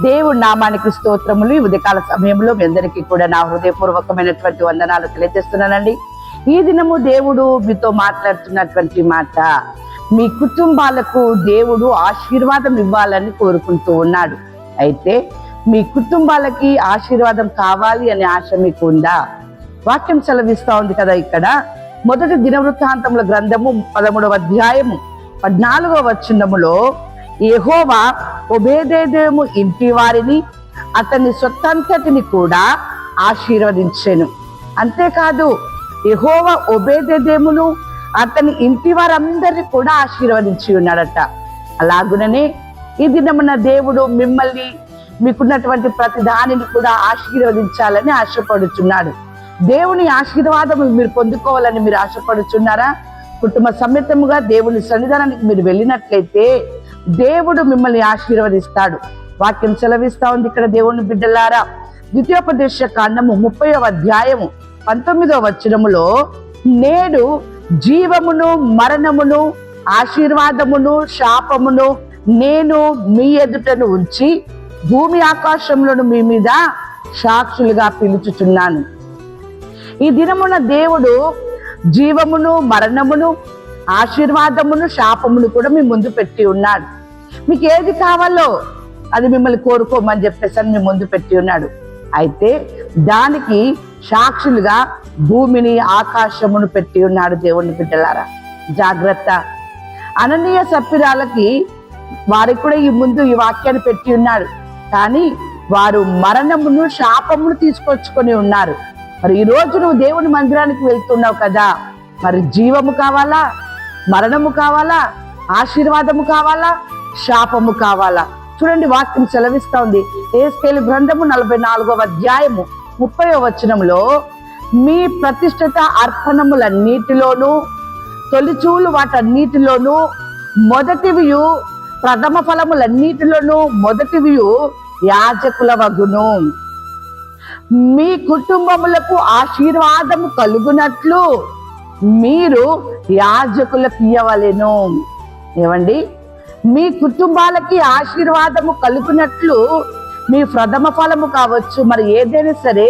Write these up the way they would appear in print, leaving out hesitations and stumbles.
దేవుడి నామానికి స్తోత్రములు. ఈ ఉదయకాల సమయంలో మీ అందరికీ కూడా నా హృదయపూర్వకమైనటువంటి వందనాలు తెలియజేస్తున్నానండి. ఈ దినము దేవుడు మీతో మాట్లాడుతున్నటువంటి మాట, మీ కుటుంబాలకు దేవుడు ఆశీర్వాదం ఇవ్వాలని కోరుకుంటూ ఉన్నాడు. అయితే మీ కుటుంబాలకి ఆశీర్వాదం కావాలి అనే ఆశ మీకు ఉందా? వాక్యం సెలవిస్తా ఉంది కదా. ఇక్కడ మొదటి దినవృత్తాంతముల గ్రంథము 13వ అధ్యాయము 14వ వచనములో యెహోవా ఒబేదెదోము ఇంటి వారిని అతని సొత్తంతటిని కూడా ఆశీర్వదించెను. అంతేకాదు యెహోవా ఒబేదెదోమును అతని ఇంటి వారందరినీ కూడా ఆశీర్వదించి ఉన్నాడట. అలాగుననే ఈ దినమున దేవుడు మిమ్మల్ని, మీకున్నటువంటి ప్రతి దానిని కూడా ఆశీర్వదించాలని ఆశపడుచున్నాడు. దేవుని ఆశీర్వాదం మీరు పొందుకోవాలని మీరు ఆశపడుచున్నారా? కుటుంబ సమేతముగా దేవుని సన్నిధానానికి మీరు వెళ్ళినట్లయితే దేవుడు మిమ్మల్ని ఆశీర్వదిస్తాడు. వాక్యం సెలవిస్తా ఉంది ఇక్కడ, దేవుని బిడ్డలారా, ద్వితీయోపదేశ కాండము 30వ అధ్యాయము 19వ వచనములో, నేడు జీవమును మరణమును ఆశీర్వాదమును శాపమును నేను మీ ఎదుటను ఉంచి భూమి ఆకాశములను మీ మీద సాక్షులుగా పిలుచుచున్నాను. ఈ దినమున దేవుడు జీవమును మరణమును ఆశీర్వాదమును శాపమును కూడా మీ ముందు పెట్టి ఉన్నాడు. మీకు ఏది కావాలో అది మిమ్మల్ని కోరుకోమని చెప్పేసి మీ ముందు పెట్టి ఉన్నాడు. అయితే దానికి సాక్షులుగా భూమిని ఆకాశమును పెట్టి ఉన్నాడు. దేవుని బిడ్డలారా, జాగ్రత్త. అననీయ సప్పిరాలకి వారికి కూడా ఈ ముందు ఈ వాక్యాన్ని పెట్టి ఉన్నాడు. కానీ వారు మరణమును శాపమును తీసుకొచ్చుకొని ఉన్నారు. మరి ఈ రోజు నువ్వు దేవుని మందిరానికి వెళ్తున్నావు కదా, మరి జీవము కావాలా, మరణము కావాలా, ఆశీర్వాదము కావాలా, శాపము కావాలా? చూడండి, వాక్యం సెలవిస్తా ఉంది. యెహెజ్కేలు గ్రంథము 44వ అధ్యాయము 30వ వచనంలో, మీ ప్రతిష్ఠిత అర్పణములన్నిటిలోనూ తొలిచూలు వాటన్నిటిలోనూ మొదటివియు ప్రథమ ఫలములన్నిటిలోనూ మొదటివియు యాజకుల వగును. మీ కుటుంబములకు ఆశీర్వాదము కలుగునట్లు మీరు యాజకులకు ఇయ్యవలెను. ఏమండి, మీ కుటుంబాలకి ఆశీర్వాదము కలుగునట్లు మీ ప్రథమ ఫలము కావచ్చు, మరి ఏదైనా సరే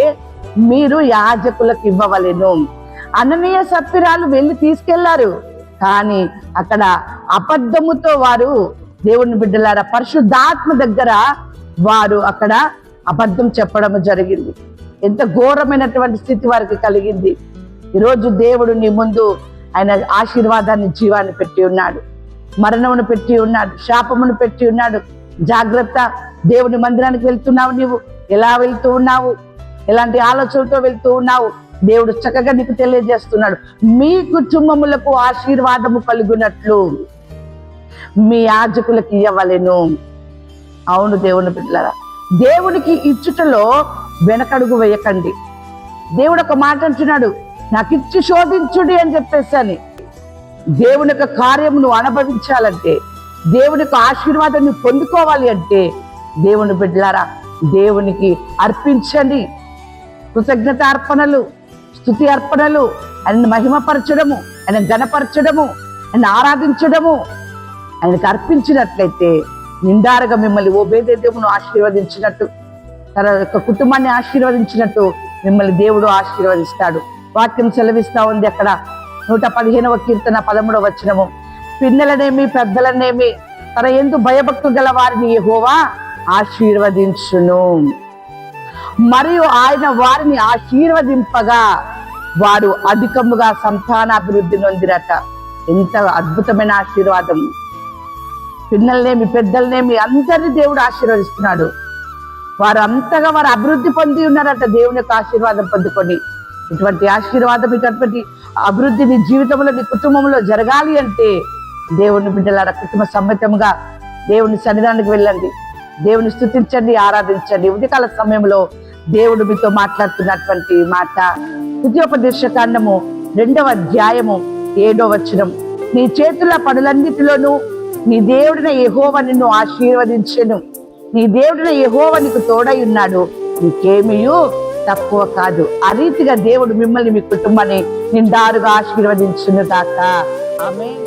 మీరు యాజకులకు ఇవ్వవలెను. అననీయ సప్పిరాలు వెళ్ళి తీసుకెళ్లారు, కానీ అక్కడ అబద్ధముతో వారు, దేవుని బిడ్డలారా, పరిశుద్ధాత్మ దగ్గర వారు అక్కడ అబద్ధం చెప్పడం జరిగింది. ఎంత ఘోరమైనటువంటి స్థితి వారికి కలిగింది. ఈరోజు దేవుడు నీ ముందు ఆయన ఆశీర్వాదాన్ని, జీవాన్ని పెట్టి ఉన్నాడు, మరణమును పెట్టి ఉన్నాడు, శాపమును పెట్టి ఉన్నాడు. జాగ్రత్త. దేవుని మందిరానికి వెళ్తున్నావు, నీవు ఎలా వెళ్తూ ఉన్నావు, ఎలాంటి ఆలోచనలతో వెళ్తూ ఉన్నావు? దేవుడు చక్కగా నీకు తెలియజేస్తున్నాడు. మీ కుటుంబములకు ఆశీర్వాదము కలుగునట్లు మీ యాజకులకు ఇవ్వవలెను. అవును దేవుని బిడ్డలారా, దేవునికి ఇచ్చుటలో వెనకడుగు వేయకండి. దేవుడు ఒక మాట అంటున్నాడు, నాకు ఇచ్చి శోధించుడి అని చెప్పేసి. దేవుని యొక్క కార్యమును అనుభవించాలంటే, దేవుని యొక్క ఆశీర్వాదాన్ని పొందుకోవాలి అంటే, దేవుని బిడ్డలారా, దేవునికి అర్పించండి. కృతజ్ఞత అర్పణలు, స్తుతి అర్పణలు, ఆయన మహిమపరచడము, ఆయన ఘనపరచడము, ఆయన ఆరాధించడము, ఆయనకు అర్పించినట్లయితే నిండారుగా మిమ్మల్ని ఒబేదెదోమును ఆశీర్వదించినట్టు, తన యొక్క కుటుంబాన్ని ఆశీర్వదించినట్టు మిమ్మల్ని దేవుడు ఆశీర్వదిస్తాడు. వాక్యం సెలవిస్తా ఉంది అక్కడ 115వ కీర్తన 13వ వచనము, పిన్నలనేమి పెద్దలనేమి తన యందు భయభక్తులు గల వారిని యెహోవా ఆశీర్వదించును. మరియు ఆయన వారిని ఆశీర్వదింపగా వారు అధికముగా సంతానాభివృద్ధి నొందిరట. ఎంత అద్భుతమైన ఆశీర్వాదం! పిన్నలనేమి పెద్దలనేమి అందరినీ దేవుడు ఆశీర్వదిస్తున్నాడు. వారు అంతగా వారు అభివృద్ధి పొంది ఉన్నారట దేవుని యొక్క ఆశీర్వాదం పొందుకొని. ఇటువంటి ఆశీర్వాదం, ఇటువంటి అభివృద్ధి నీ జీవితంలో, నీ కుటుంబంలో జరగాలి అంటే దేవుని బిడ్డలారా, కుటుంబ సమేతంగా దేవుని సన్నిధానానికి వెళ్ళండి, దేవుని స్తుతించండి, ఆరాధించండి. ఉదయకాల సమయంలో దేవుడు మీతో మాట్లాడుతున్నటువంటి మాట, ద్వితీయోపదేశ కాండము 2వ అధ్యాయము 7వ వచనం, నీ చేతుల పనులన్నిటిలోనూ నీ దేవుడిన యెహోవా నిన్ను ఆశీర్వదించెను. నీ దేవుడిన యెహోవా నీకు తోడై ఉన్నాడు, నీకేమీయూ తక్కువ కాదు. ఆ రీతిగా దేవుడు మిమ్మల్ని, మీ కుటుంబాన్ని నిండారుగా ఆశీర్వదించును గాక. ఆమేన్.